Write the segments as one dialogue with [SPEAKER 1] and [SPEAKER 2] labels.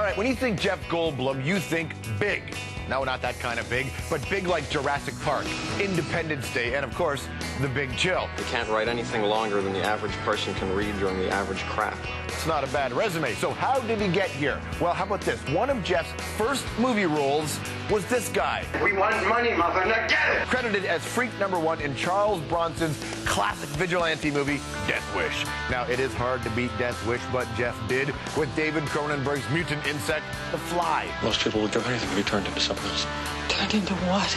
[SPEAKER 1] right, when you think Jeff Goldblum, you think big. No, not that kind of big, but big like Jurassic Park, Independence Day, and of course, The Big Chill.
[SPEAKER 2] You can't write anything longer than the average person can read during the average crap.
[SPEAKER 1] It's not a bad resume. So how did he get here? Well, how about this? One of Jeff's first movie roles was this guy.
[SPEAKER 3] We want money, mother, now get it!
[SPEAKER 1] Credited as freak #1 in Charles Bronson's classic vigilante movie, Death Wish. Now, it is hard to beat Death Wish, but Jeff did with David Cronenberg's mutant insect, The Fly.
[SPEAKER 4] Most people would give anything to be turned into something else.
[SPEAKER 5] Turned into what?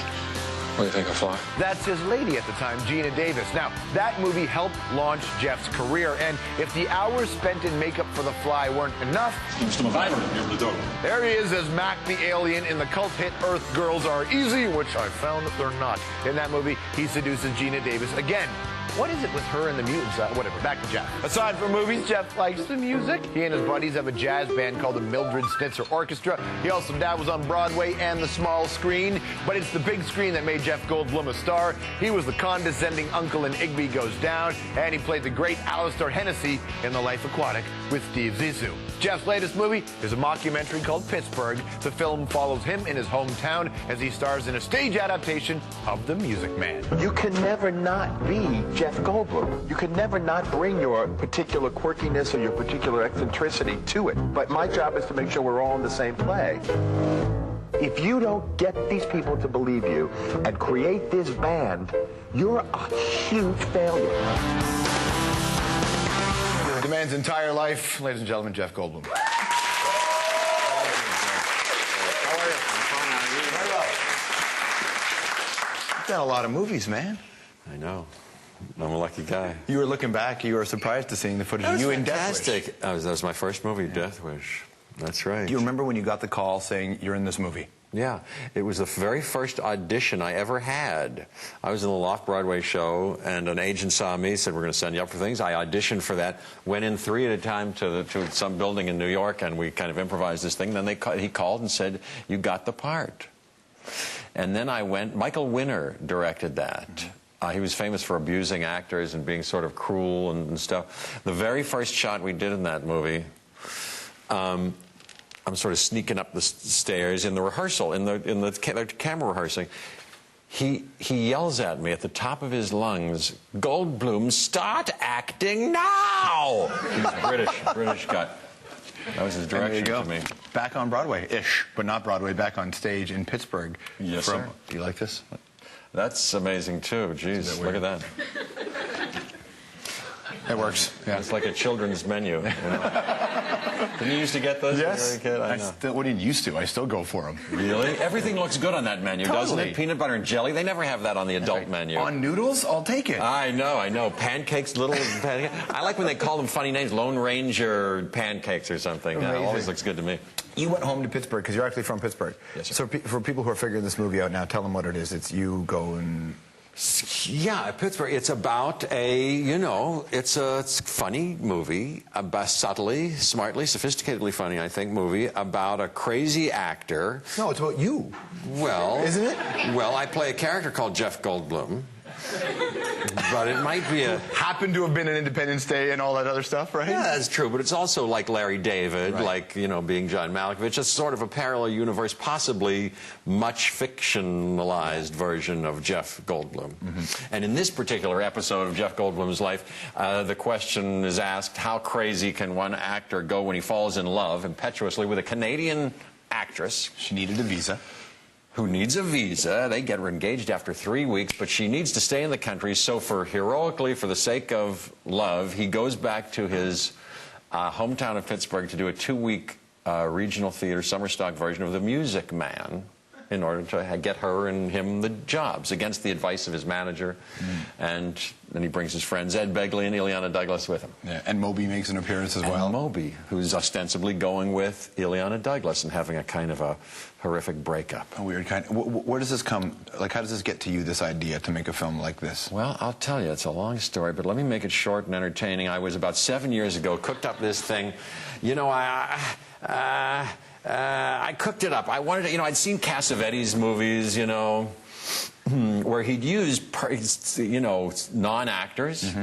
[SPEAKER 4] What do you think, a fly?
[SPEAKER 1] That's his lady at the time, Gina Davis. Now, that movie helped launch Jeff's career, and if the hours spent in makeup for The Fly weren't enough, there he is as Mac the alien in the cult hit Earth Girls Are Easy, which I found that they're not. In that movie, he seduces Gina Davis again. What is it with her and the mutants? Whatever, back to Jeff. Aside from movies, Jeff likes the music. He and his buddies have a jazz band called the Mildred Snitzer Orchestra. He also dabbles on Broadway and the small screen, but it's the big screen that made Jeff Goldblum a star. He was the condescending uncle in Igby Goes Down, and he played the great Alistair Hennessy in The Life Aquatic with Steve Zissou. Jeff's latest movie is a mockumentary called Pittsburgh. The film follows him in his hometown as he stars in a stage adaptation of The Music Man.
[SPEAKER 6] You can never not be Jeff Goldblum. You can never not bring your particular quirkiness or your particular eccentricity to it. But my job is to make sure we're all in the same play. If you don't get these people to believe you and create this band, you're a huge failure.
[SPEAKER 1] The man's entire life, ladies and gentlemen, Jeff Goldblum. How are you? Very well. You've done a lot of movies, man.
[SPEAKER 7] I know. I'm a lucky guy.
[SPEAKER 1] You were looking back, you were surprised to seeing the footage of you in Death Wish.
[SPEAKER 7] That was my first movie, Death Wish. That's right.
[SPEAKER 1] Do you remember when you got the call saying you're in this movie?
[SPEAKER 7] Yeah, it was the very first audition I ever had. I was in the Loft Broadway show, and an agent saw me, said, we're going to send you up for things. I auditioned for that, went in 3 at a time to some building in New York, and we kind of improvised this thing. Then he called and said, you got the part. And then I went, Michael Winner directed that. He was famous for abusing actors and being sort of cruel and stuff. The very first shot we did in that movie, I'm sort of sneaking up the stairs in the rehearsal, in the camera rehearsing. He yells at me at the top of his lungs, Goldblum, start acting now! He's British guy. That was his direction to me.
[SPEAKER 1] Back on Broadway-ish, but not Broadway, back on stage in Pittsburgh.
[SPEAKER 7] Yes, sir.
[SPEAKER 1] Do you like this?
[SPEAKER 7] That's amazing, too. Jeez, look at that.
[SPEAKER 1] It works. Yeah.
[SPEAKER 7] It's like a children's menu. You know? Didn't you used to get those
[SPEAKER 1] yes.
[SPEAKER 7] when you were a kid?
[SPEAKER 1] What do you used to? I still go for them.
[SPEAKER 7] Really? Everything looks good on that menu, doesn't it? Peanut butter and jelly. They never have that on the adult menu.
[SPEAKER 1] On noodles? I'll take it.
[SPEAKER 7] I know. Pancakes, little pancakes. I like when they call them funny names, Lone Ranger pancakes or something. It always looks good to me.
[SPEAKER 1] You went home to Pittsburgh because you're actually from Pittsburgh.
[SPEAKER 7] Yes, sir.
[SPEAKER 1] So for people who are figuring this movie out now, tell them what it is. It's you go and...
[SPEAKER 7] Yeah, Pittsburgh. It's about it's a funny movie, about subtly, smartly, sophisticatedly funny, I think, movie about a crazy actor.
[SPEAKER 1] No, it's about you.
[SPEAKER 7] Well...
[SPEAKER 1] Isn't it?
[SPEAKER 7] Well, I play a character called Jeff Goldblum. But it might be a...
[SPEAKER 1] Happened to have been an Independence Day and all that other stuff, right?
[SPEAKER 7] Yeah, that's true. But it's also like Larry David,
[SPEAKER 1] right.
[SPEAKER 7] like, being John Malkovich. It's sort of a parallel universe, possibly much fictionalized version of Jeff Goldblum. Mm-hmm. And in this particular episode of Jeff Goldblum's life, the question is asked, how crazy can one actor go when he falls in love impetuously with a Canadian actress?
[SPEAKER 1] She needed a visa.
[SPEAKER 7] Who needs a visa. They get her engaged after 3 weeks, but she needs to stay in the country, so for the sake of love, he goes back to his hometown of Pittsburgh to do a 2-week regional theater summer stock version of The Music Man in order to get her and him the jobs against the advice of his manager. And then he brings his friends Ed Begley and Ileana Douglas with him.
[SPEAKER 1] Yeah, and Moby makes an appearance as well.
[SPEAKER 7] And Moby, who's ostensibly going with Ileana Douglas and having a kind of a horrific breakup.
[SPEAKER 1] A weird kind. Where does this come? Like, how does this get to you, this idea to make a film like this?
[SPEAKER 7] Well, I'll tell you, it's a long story, but let me make it short and entertaining. I was about 7 years ago, cooked up this thing. I cooked it up. I wanted to, I'd seen Cassavetes movies, where he'd use, non-actors,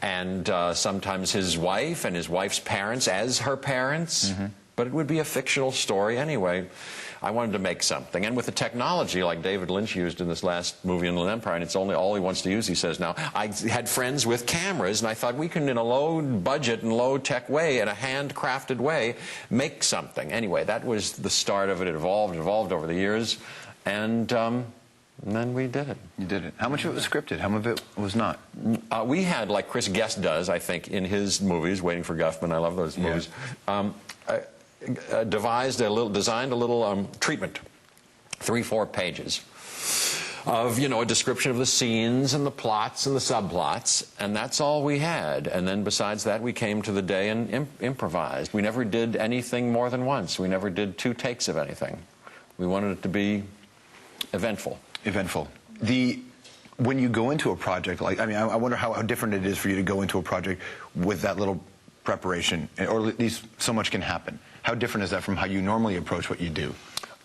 [SPEAKER 7] and sometimes his wife and his wife's parents as her parents. but it would be a fictional story anyway. I wanted to make something. And with the technology like David Lynch used in this last movie, Inland Empire, and it's only all he wants to use, he says now, I had friends with cameras, and I thought we can, in a low-budget and low-tech way, in a handcrafted way, make something. Anyway, that was the start of it. It evolved over the years, and then we did it.
[SPEAKER 1] You did it. How much of it was scripted? How much of it was not?
[SPEAKER 7] We had, like Chris Guest does, I think, in his movies, Waiting for Guffman, I love those movies, designed a little treatment, 3-4 pages of, a description of the scenes and the plots and the subplots, and that's all we had. And then besides that, we came to the day and improvised. We never did anything more than once. We never did 2 takes of anything. We wanted it to be eventful.
[SPEAKER 1] Eventful. When you go into a project, I wonder how different it is for you to go into a project with that little preparation, or at least so much can happen. How different is that from how you normally approach what you do?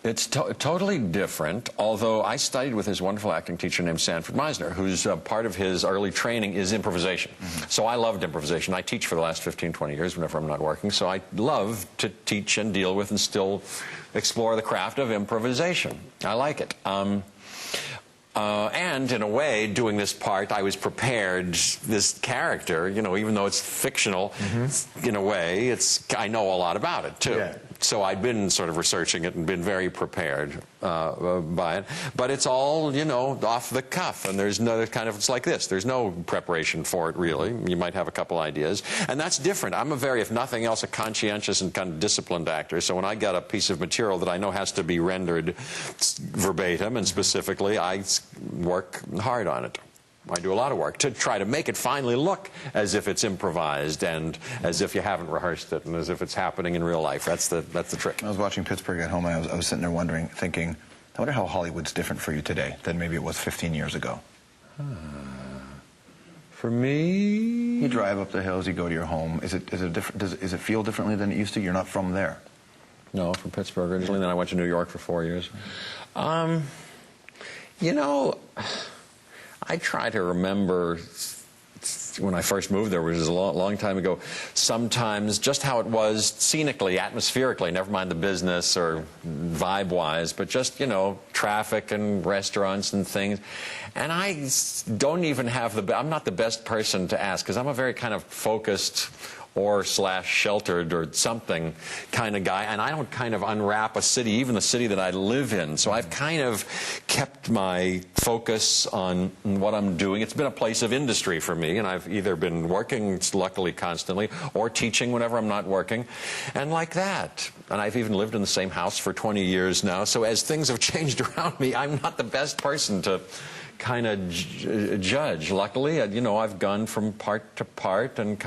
[SPEAKER 7] It's totally different, although I studied with this wonderful acting teacher named Sanford Meisner, whose part of his early training is improvisation. So I loved improvisation. I teach for the last 15, 20 years whenever I'm not working, so I love to teach and deal with and still explore the craft of improvisation. I like it. And in a way, doing this part, I was prepared. This character, even though it's fictional, in a way, I know a lot about it too. Yeah. So I'd been sort of researching it and been very prepared by it. But it's all, off the cuff, and there's no it's like this. There's no preparation for it, really. You might have a couple ideas, and that's different. I'm if nothing else, a conscientious and kind of disciplined actor. So when I get a piece of material that I know has to be rendered verbatim and specifically, I work hard on it. I do a lot of work to try to make it finally look as if it's improvised and as if you haven't rehearsed it and as if it's happening in real life. That's the trick.
[SPEAKER 1] I was watching Pittsburgh at home, and I was sitting there wondering, thinking, I wonder how Hollywood's different for you today than maybe it was 15 years ago.
[SPEAKER 7] For me,
[SPEAKER 1] you drive up the hills, you go to your home. Is it different? Does it feel differently than it used to? You're not from there.
[SPEAKER 7] No, from Pittsburgh originally. Then I went to New York for 4 years. I try to remember when I first moved there, which was a long time ago, sometimes just how it was scenically, atmospherically, never mind the business or vibe-wise, but just, traffic and restaurants and things. And I don't even have I'm not the best person to ask, because I'm a very kind of focused or /sheltered or something kind of guy, and I don't kind of unwrap a city, even the city that I live in. So I've kind of kept my focus on what I'm doing. It's been a place of industry for me, and I've either been working, luckily, constantly, or teaching whenever I'm not working, and like that. And I've even lived in the same house for 20 years now, so as things have changed around me, I'm not the best person to kind of judge. Luckily, I've gone from part to part and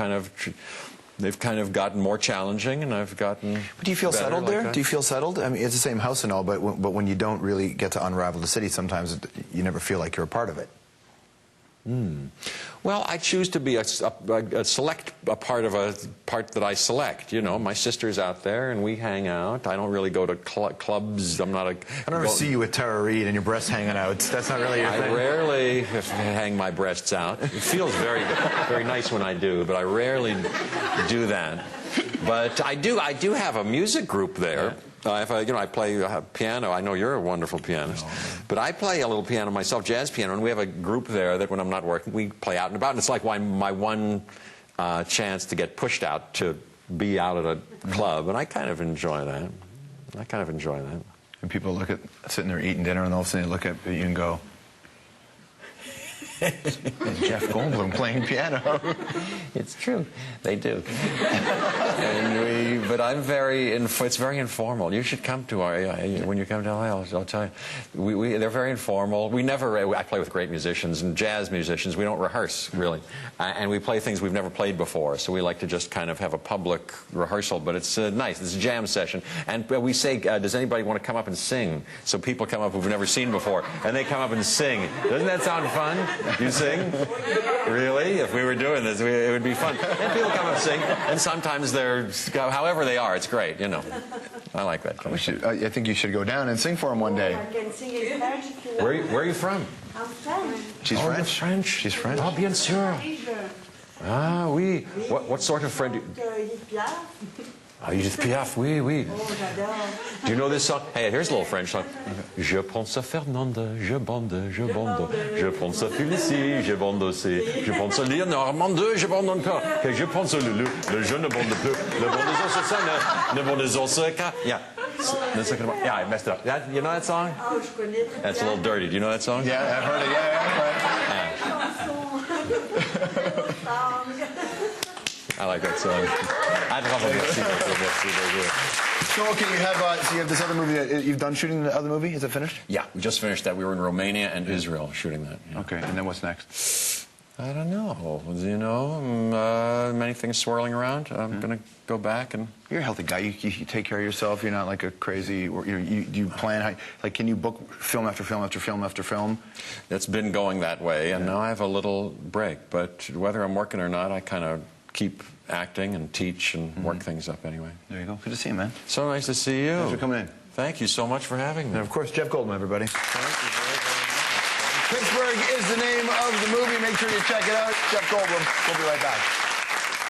[SPEAKER 7] they've kind of gotten more challenging, and I've gotten
[SPEAKER 1] But do you feel settled
[SPEAKER 7] like
[SPEAKER 1] there?
[SPEAKER 7] that.
[SPEAKER 1] Do you feel settled? I mean, it's the same house and all, but when you don't really get to unravel the city, sometimes you never feel like you're a part of it.
[SPEAKER 7] Well, I choose to be a part of a part that I select. My sister's out there, and we hang out. I don't really go to clubs. I'm not a...
[SPEAKER 1] I don't ever see you with Tara Reid and your breasts hanging out. That's not really your thing.
[SPEAKER 7] I rarely hang my breasts out. It feels very, very nice when I do, but I rarely do that. But I do have a music group there. I play piano. I know you're a wonderful pianist. But I play a little piano myself, jazz piano, and we have a group there that when I'm not working, we play out and about. And it's like my one chance to get pushed out to be out at a club. And I kind of enjoy that.
[SPEAKER 1] And people sitting there eating dinner, and all of a sudden they look at you and go, Jeff Goldblum playing piano.
[SPEAKER 7] It's true. They do. But it's very informal. You should come to when you come to LA, I'll tell you. They're very informal. I play with great musicians and jazz musicians. We don't rehearse, really. And we play things we've never played before. So we like to just kind of have a public rehearsal. But it's nice. It's a jam session. And we say, does anybody want to come up and sing? So people come up who've never seen before, and they come up and sing. Doesn't that sound fun? You sing? Really? If we were doing this, it would be fun. And people come and sing, and sometimes they're, however they are, it's great, I like that kind of thing.
[SPEAKER 1] I think you should go down and sing for him one day.
[SPEAKER 5] I can sing in French if you like.
[SPEAKER 7] Where are you from?
[SPEAKER 5] I'm French.
[SPEAKER 1] She's French?
[SPEAKER 7] You're French.
[SPEAKER 1] She's French.
[SPEAKER 7] Ah, bien sûr. Ah, oui. What sort of French? Ah, Edith Piaf, oui, oui.
[SPEAKER 5] Oh, j'adore.
[SPEAKER 7] Do you know this song? Hey, here's a little French song. Je pense à Fernande, je bande, je bande. Je pense à Félicie, je bande aussi. Je pense à Léonard, Armande, je bande encore. Et je pense au Lulu, le jeune ne bande plus. Le bande des os, ne bande des os. Yeah. Yeah, I messed it up. You know that song?
[SPEAKER 5] Oh, je connais.
[SPEAKER 7] That's a little dirty. Do you know that song?
[SPEAKER 1] Yeah, I've heard it.
[SPEAKER 7] I like that song. I'd love a merci.
[SPEAKER 1] So, okay, you have this other movie that you've done shooting the other movie. Is it finished?
[SPEAKER 7] Yeah, we just finished that. We were in Romania and Israel shooting that. Yeah.
[SPEAKER 1] Okay, and then what's next?
[SPEAKER 7] I don't know. You know, many things swirling around. I'm going to go back and...
[SPEAKER 1] You're a healthy guy. You take care of yourself. You're not like a crazy... You plan... Like, can you book film after film after film after film?
[SPEAKER 7] It's been going that way, and now I have a little break. But whether I'm working or not, I kind of keep acting and teach and work things up anyway.
[SPEAKER 1] There you go. Good to see you, man.
[SPEAKER 7] So nice to see you.
[SPEAKER 1] Thanks for coming in.
[SPEAKER 7] Thank you so much for having me.
[SPEAKER 1] And, of course, Jeff Goldblum, everybody.
[SPEAKER 7] Thank you very, very much.
[SPEAKER 1] Pittsburgh is the name of the movie. Make sure you check it out. Jeff Goldblum. We'll be right back.